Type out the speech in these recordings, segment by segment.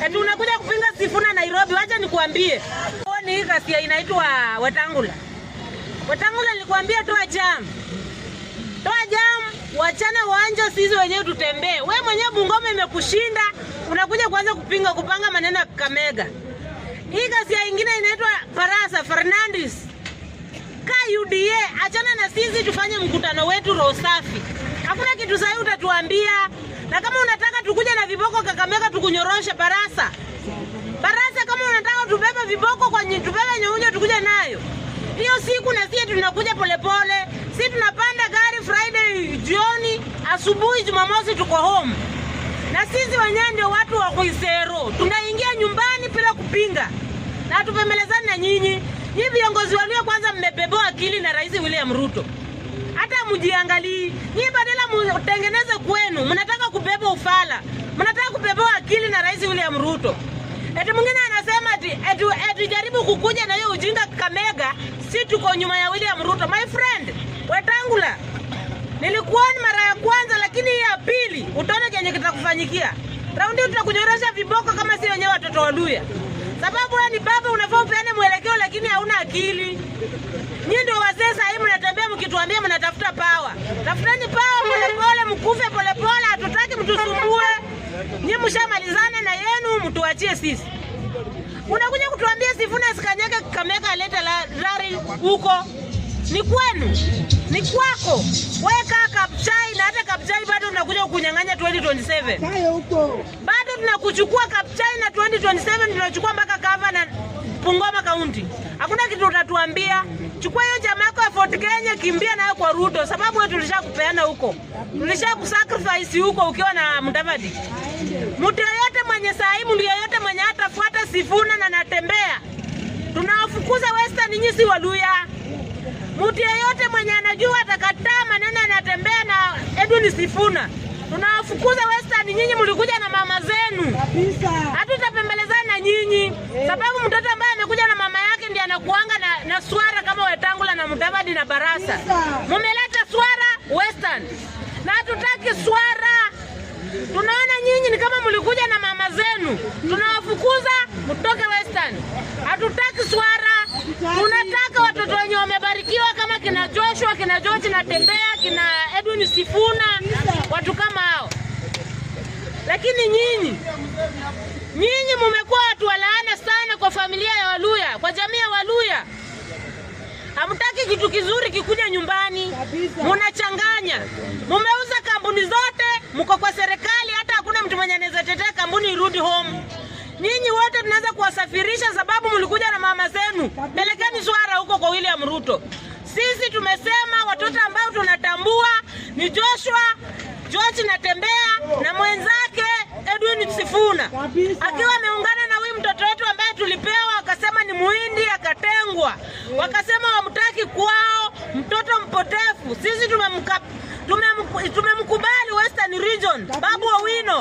Eti unakuja kupinga Sifuna Nairobi. Wacha nikuambie. Ni hii ghasia inaitwa Wetangula. Wetangula nilikwambia toa jam. Toa jam, wachana wanja sisi wenyewe tutembee. Wewe mwenyewe Bungoma imekushinda, unakuja kuanza kupanga maneno ya Kakamega. Hii ghasia nyingine inaitwa Barasa Fernandes. UDA, achana na sisi tufanye mkutano wetu roho safi. Hakuna kitu sahihi utatuambia. Na kama unataka tukuje na viboko Kakamega tukunyoroshe Barasa. Barasa kama unataka tubebe viboko kwa tubebe nyeunyo tukuje nayo. Hiyo siku na sisi tunakuja polepole. Sisi tunapanda gari Friday jioni, asubuhi Jumamosi tuko home. Na sisi wenyewe ndio watu wa Kuisero. Tunaingia nyumbani bila kupinga. Na tupemelezane na nyinyi. Nyinyi viongozi walio kwanza mmebebwa akili na Rais William Ruto. Hata mjiangalie. Nyinyi badala mtengeneze kwenu, mnataka kubeba ufala. Mnataka kubebwa akili na Rais William Ruto. Eti mwingine anasema eti jaribu kukuja na hiyo ujinga Kakamega, si tuko nyuma ya William Ruto. My friend, Wetangula. Nilikuona mara ya kwanza lakini ya pili utaona kenye kitakufanyikia. Raundi tutakunyorosha viboko kama si wenyewe watoto wa Luya. Sababu wewe ni baba unafaa upeane mwelekeo lakini hauna akili. Nyinyi ndio wazee sasa hivi mnatembea mkituambia mnatafuta power. Tafuteni power polepole, mkufe polepole, hatutaki mtusumbue. Nyinyi mshamalizana na yenu, mtuachie sisi. Unakuja kutuambia Sifuna sikanyeke Kakamega aleta lari huko. Ni kwenu. Ni kwako. Wewe kaa Kapchai na hata Kapchai bado unakuja kunyang'anya 2027. Bado tunakuchukua Kapchai na 2027 tunachukua mpaka Kava na Bungoma County. Hakuna kitu utatuambia. Chukua hiyo jamaa yako ya Fort Kenya kimbia nayo kwa Ruto sababu wewe tulishakupeana huko. Tulishakusacrifice huko ukiwa na Mudavadi. Mtu yote mwenye saimu ndio yote mwenye hatafuata Sifuna na natembea. Tunawafukuza Western nyinyi si Waluya. Mtu yeyote mwenye anajua atakataa maneno anatembea na Edwin Sifuna. Tunawafukuza Western nyinyi mlikuja na mama zenu. Kabisa. Hatutapembelezana na nyinyi. Sababu mtoto ambaye amekuja na mama yake ndiye anakuanga na swara kama Wetangula na Mudavadi na Barasa. Mumeleta swara Western. Na hatutaki swara. Tunaona nyinyi ni kama mlikuja na mama zenu. Tunawafukuza mtoke Western. Hatutaki swara. Tunataka watoto wenye wamebarikiwa kama kina Joshua, kina George na Tembea, kina Edwin Sifuna, watu kama hao. Lakini nyinyi mmekuwa watu walaana sana kwa familia ya Waluya, kwa jamii ya Waluya. Hamtaki kitu kizuri kikuja nyumbani. Mnachanganya. Mmeuza kampuni zote, mko kwa serikali, hata hakuna mtu mwenye anaweza tetea kampuni irudi home. Nyinyi wote tunaweza kuwasafirisha sababu mlikuja na mama zenu. Pelekeni swara huko kwa William Ruto. Sisi tumesema watoto ambao tunatambua ni Joshua, George na Tembea na mwenzake Edwin Sifuna. Akiwa ameungana na huyu mtoto wetu ambaye tulipewa akasema ni Muhindi akatengwa. Wakasema wamtaki kwao, mtoto mpotefu. Sisi tumemkubali Western Region. Babu Owino.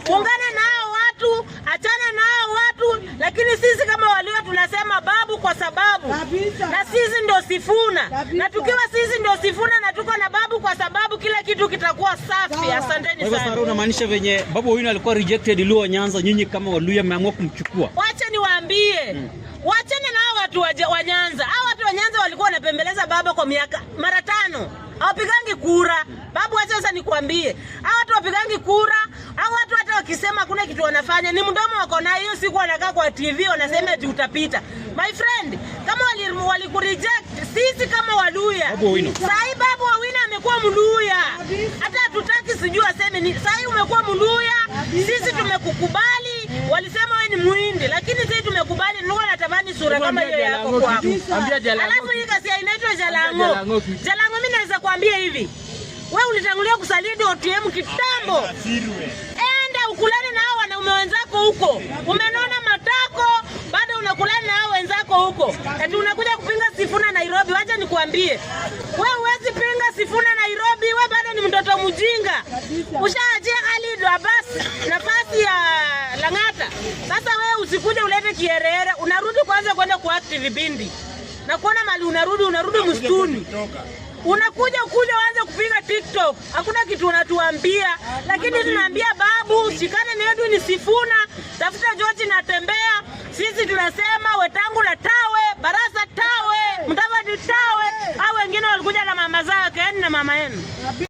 Ungana nao watu, achana nao watu, lakini sisi kama Waluya tunasema babu kwa sababu. Na sisi ndio Sifuna. Na tukiwa sisi ndio Sifuna na tuko na babu kwa sababu kila kitu kitakuwa safi. Asanteni sana. Sasa unamaanisha venye Babu Owino alikuwa rejected Luo Nyanza, nyinyi kama Waluya mmeamua kumchukua? Wacha niwaambie. Wachane na hao watu wa Nyanza. Hao watu wa Nyanza walikuwa wanapembeleza baba kwa mara 5. Hawapigangi kura. Babu acha sasa nikuambie. Hao watu wapigangi kura. Hao watu hata wakisema hakuna kitu wanafanya. Ni mdomo wako na hiyo siku wanakaa kwa TV wanasema eti utapita. My friend, kama walikureject sisi kama Waluya. Sasa Babu Owino amekuwa Mluya. Hata hatutaki sijui aseme ni. Sasa umekuwa Mluya. Sisi tumekukubali. Walisema wewe ni Muhindi lakini sisi tumekubali. Ndio natamani sura kama hiyo yako kwako. Alafu hii kasi inaitwa Jalango. Jalango mimi naweza kuambia hivi. Wewe ulitangulia kusalidi OTM kitambo. Enda ukulane na hao wanaume wenzako huko. Umenona matako, bado unakulana na hao wenzako huko. Eti unakuja kupinga Sifuna Nairobi. Wacha nikuambie. Wewe huwezi pinga Sifuna Nairobi, wewe bado ni mtoto mjinga. Ushaachia Khalid Abbas nafasi ya Lang'ata. Sasa wewe usikuje ulete kierere, unarudi kwanza kwenda kwa active bindi. Na kuona mali unarudi msituni. Unakuja uanze kupiga TikTok. Hakuna kitu unatuambia, lakini tunaambia babu shikane na Edwin Sifuna Tafuta George na tembea. Sisi tunasema Wetangula tawe, Barasa tawe, Mudavadi tawe. Hao wengine walikuja na mama zao, kaeni na mama yenu.